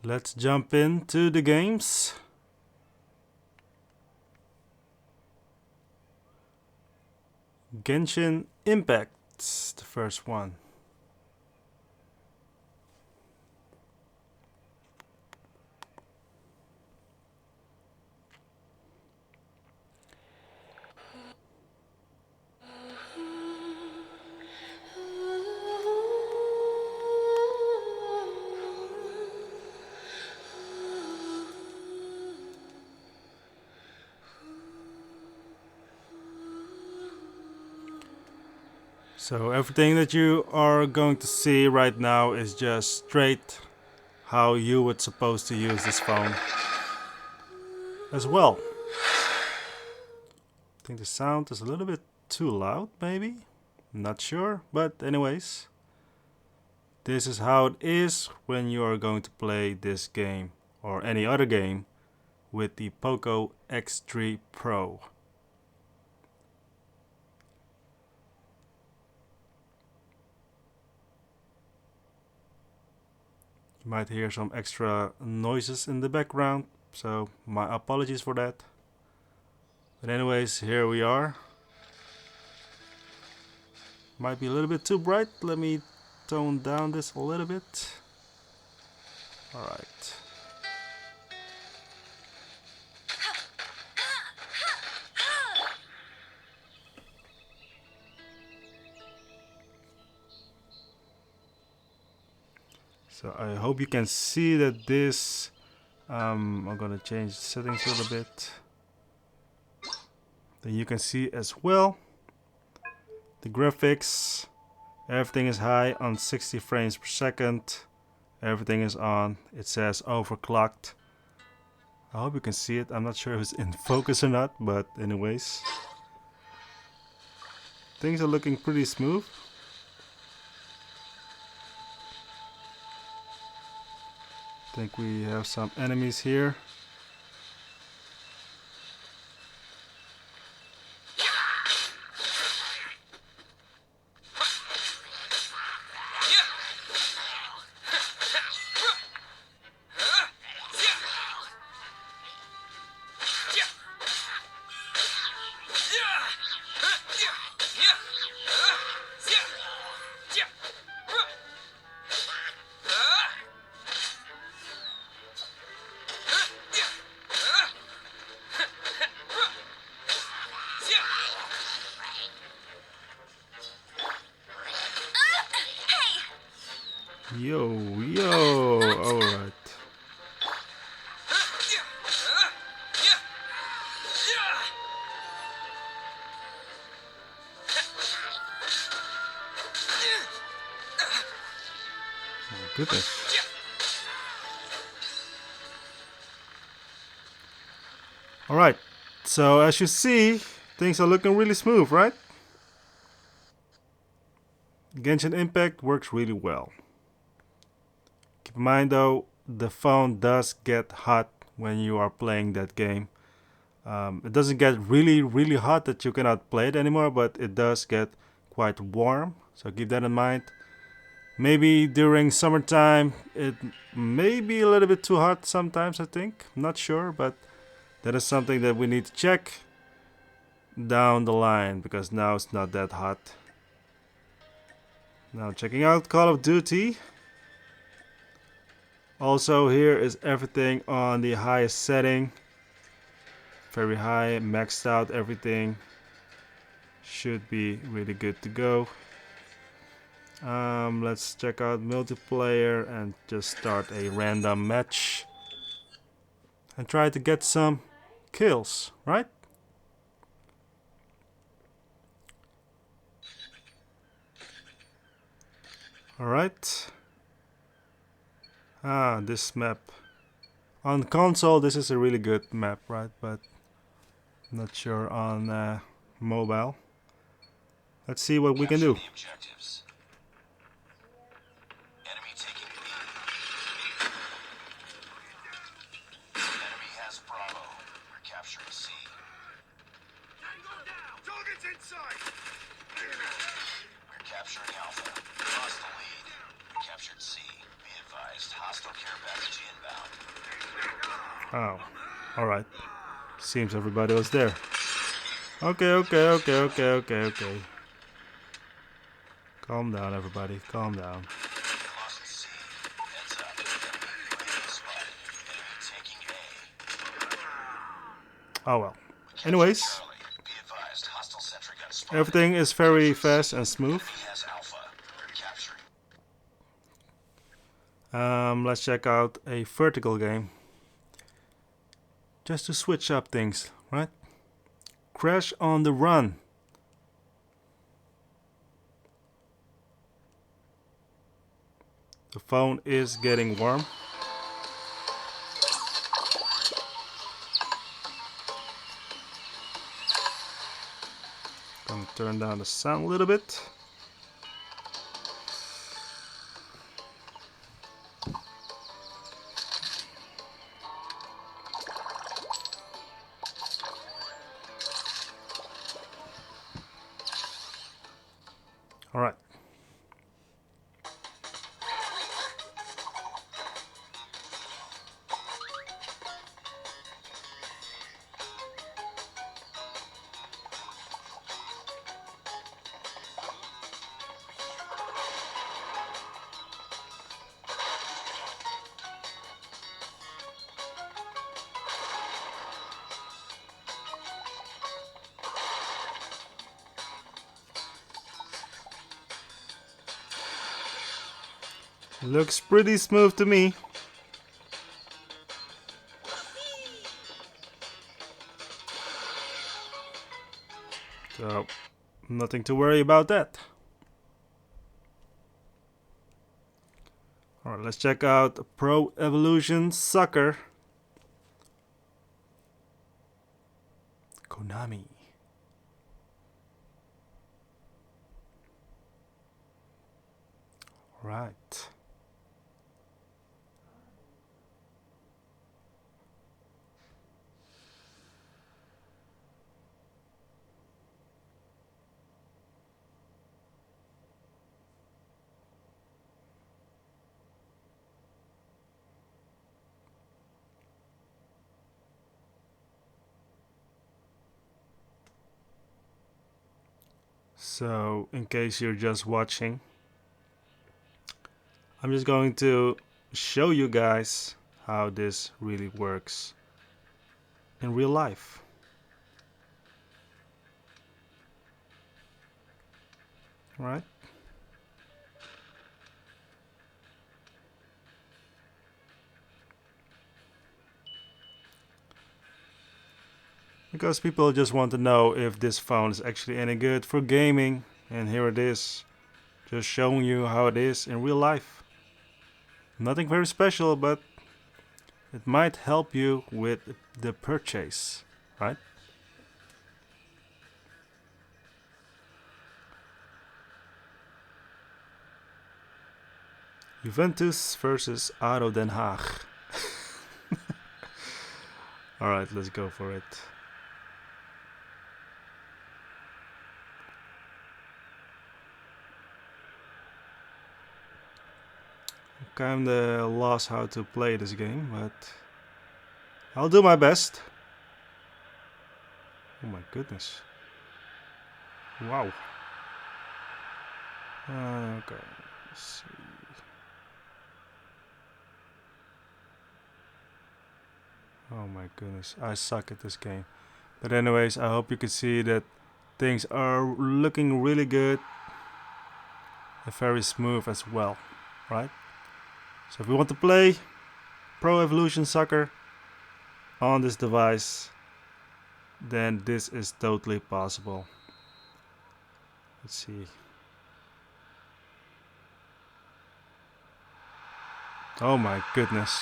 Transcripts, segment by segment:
Let's jump into the games. Genshin Impact, the first one. So everything that you are going to see right now is just straight how you would supposed to use this phone as well. I think the sound is a little bit too loud, maybe? I'm not sure, but anyways, this is how it is when you are going to play this game or any other game with the Poco X3 Pro. You might hear some extra noises in the background, so my apologies for that. But anyways, here we are. Might be a little bit too bright. Let me tone down this a little bit. Alright. So I hope you can see that this, I'm gonna change the settings a little bit. Then you can see as well the graphics, everything is high on 60 frames per second. Everything is on. It says overclocked. I hope you can see it. I'm not sure if it's in focus or not, but anyways. Things are looking pretty smooth. I think we have some enemies here. Yo, alright. Oh, goodness. Alright, so as you see, things are looking really smooth, right? Genshin Impact works really well. Keep in mind though, the phone does get hot when you are playing that game. It doesn't get really hot that you cannot play it anymore, but it does get quite warm, so keep that in mind. Maybe during summertime it may be a little bit too hot sometimes, I think. I'm not sure, but that is something that we need to check down the line, because now it's not that hot. Now checking out Call of Duty. Also here is everything on the highest setting. Very high, maxed out everything. Should be really good to go. Let's check out multiplayer and just start a random match. And try to get some kills, right? Alright. This map. On console, this is a really good map, right? But not sure on mobile. Let's see what we can do. Enemy taking B. Enemy has Bravo. We're capturing C. Tango down! Target's inside! We're capturing Alpha. Lost the lead. We captured C. Be advised. advised, hostile care package inbound. Oh, alright. Seems everybody was there. Okay. Calm down, everybody. Calm down. Lost C. Heads up. UAV spotted. Enemy taking A. Oh well. Anyways, Charlie, be advised, hostile sentry gun spotted. everything is very fast and smooth. Enemy has Alpha. Capturing. Let's check out a vertical game. Just to switch up things, right? Crash on the Run. The phone is getting warm. Gonna turn down the sound a little bit. All right. Looks pretty smooth to me. So, nothing to worry about that. Alright, let's check out Pro Evolution Soccer. Konami. Right. So, in case you're just watching, I'm just going to show you guys how this really works in real life. Right? Because people just want to know if this phone is actually any good for gaming, and here it is, just showing you how it is in real life. Nothing very special, but it might help you with the purchase, right? Juventus versus ADO Den Haag. Alright, let's go for it. Kinda lost how to play this game, but I'll do my best. Oh my goodness. Wow. Okay, let's see. Oh my goodness, I suck at this game. But anyways, I hope you can see that things are looking really good and very smooth as well, right? So if you want to play Pro Evolution Soccer on this device, then this is totally possible. Let's see. Oh my goodness.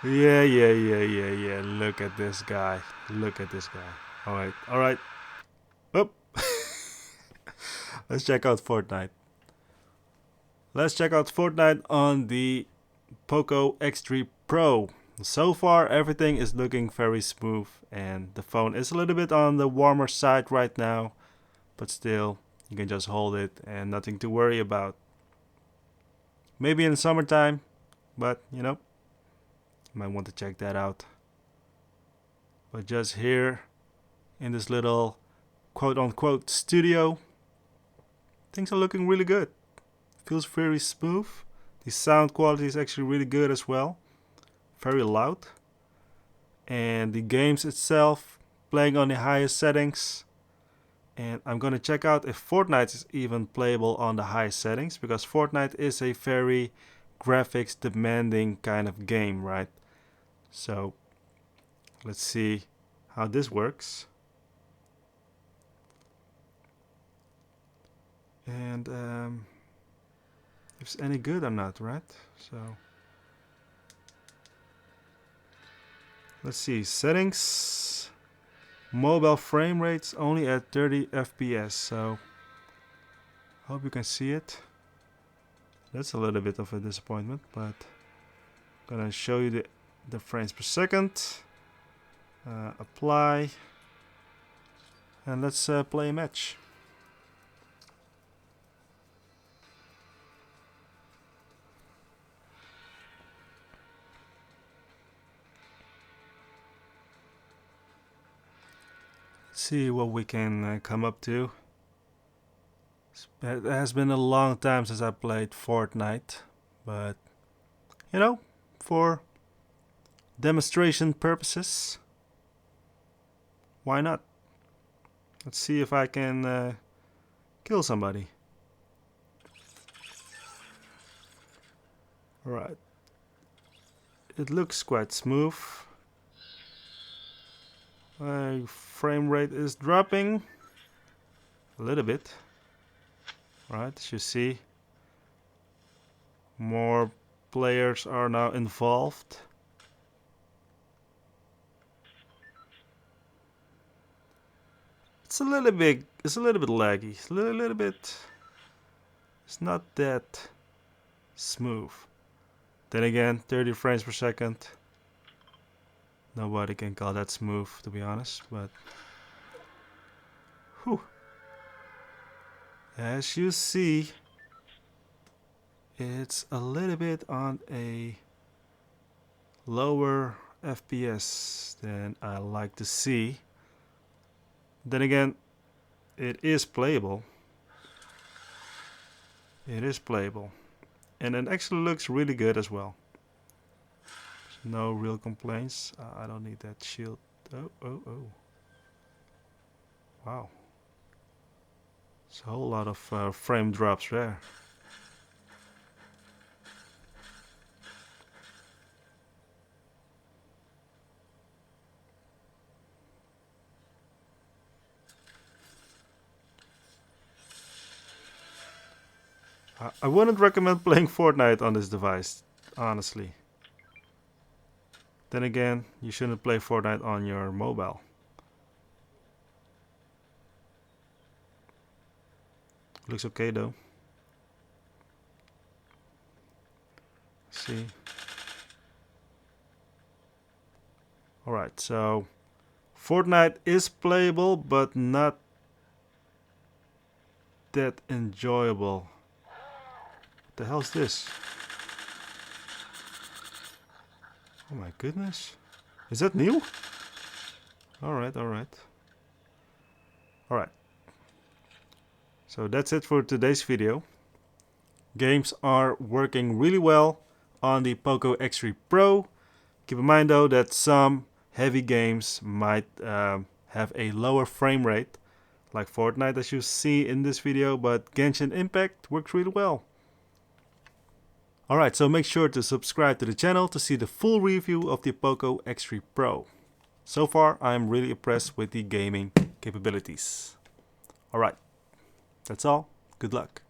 Yeah. Look at this guy. Alright. Oh. Let's check out Fortnite. Let's check out Fortnite on the Poco X3 Pro. So far everything is looking very smooth, and the phone is a little bit on the warmer side right now, but still you can just hold it and nothing to worry about. maybe in summertime, but you know, you might want to check that out. But just here in this little quote-unquote studio, things are looking really good. Feels very smooth. The sound quality is actually really good as well. Very loud. And the games itself, playing on the highest settings. And I'm gonna check out if Fortnite is even playable on the highest settings, because Fortnite is a very graphics demanding kind of game, right? So let's see how this works. And if it's any good or not, right? So let's see, settings, mobile frame rates only at 30 FPS. So hope you can see it. That's a little bit of a disappointment, but I'm gonna show you the frames per second. Apply, and let's play a match. See what we can come up to. It has been a long time since I played Fortnite, but you know, for demonstration purposes, why not? Let's see if I can kill somebody. Alright. It looks quite smooth. My frame rate is dropping a little bit. Right, as you see, more players are now involved. It's a little bit laggy. It's a little bit. It's not that smooth. Then again, 30 frames per second. Nobody can call that smooth, to be honest. But whew. As you see, it's a little bit on a lower FPS than I like to see. Then again, it is playable. It is playable. And it actually looks really good as well. There's no real complaints. I don't need that shield. Oh. Wow. It's a whole lot of frame drops there. I wouldn't recommend playing Fortnite on this device, honestly. Then again, you shouldn't play Fortnite on your mobile. Looks okay though. See. Alright, so Fortnite is playable, but not that enjoyable. What the hell's this? Oh my goodness. Is that new? Alright. So that's it for today's video. Games are working really well on the Poco X3 Pro. Keep in mind though that some heavy games might have a lower frame rate, like Fortnite as you see in this video, but Genshin Impact works really well. Alright, so make sure to subscribe to the channel to see the full review of the Poco X3 Pro. So far, I'm really impressed with the gaming capabilities. Alright, that's all. Good luck.